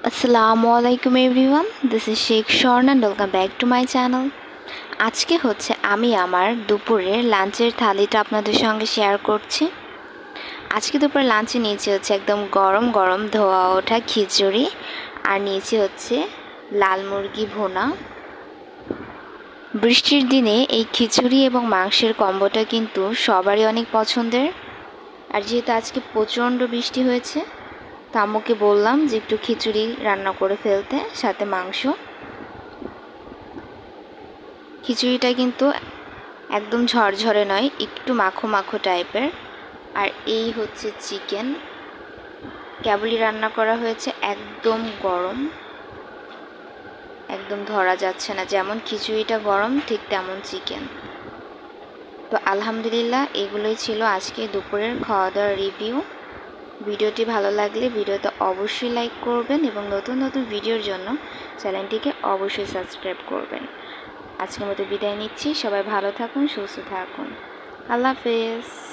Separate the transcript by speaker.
Speaker 1: আসসালামু আলাইকুম everyone, this is Sheikh Shorn and welcome back to my channel. আজকে আমি আমার দুপুরের লাঞ্চের থালিটা আপনাদের সঙ্গে শেয়ার করছি। আজকে দুপুরে লাঞ্চে নিয়েছি একদম গরম গরম ধোয়া ওঠা খিচুড়ি, আর নিয়েছি লাল মুরগি ভুনা। বৃষ্টির দিনে এই খিচুড়ি এবং মাংসের কম্বোটা কিন্তু সবারই অনেক পছন্দের। আর যেহেতু আজকে প্রচণ্ড বৃষ্টি হয়েছে, তো আম্মুকে বললাম যে একটু খিচুড়ি রান্না করে ফেলতে, সাথে মাংস। খিচুড়িটা কিন্তু একদম ঝরঝরে নয়, একটু মাখো মাখো টাইপের। আর এই চিকেন, কেবলই রান্না করা হয়েছে, একদম গরম, একদম ধরা যাচ্ছে না। যেমন খিচুড়িটা গরম, ঠিক তেমন চিকেন। তো আলহামদুলিল্লাহ, এগুলোই ছিল আজকে দুপুরের খাওয়া দাওয়ার রিভিউ। ভিডিওটি ভালো লাগলে ভিডিওতে অবশ্যই লাইক করবেন এবং নতুন নতুন ভিডিওর জন্য চ্যানেলটিকে অবশ্যই সাবস্ক্রাইব করবেন। আজকের মতো বিদায় নিচ্ছি। সবাই ভালো থাকুন, সুস্থ থাকুন। আল্লাহ হাফেজ।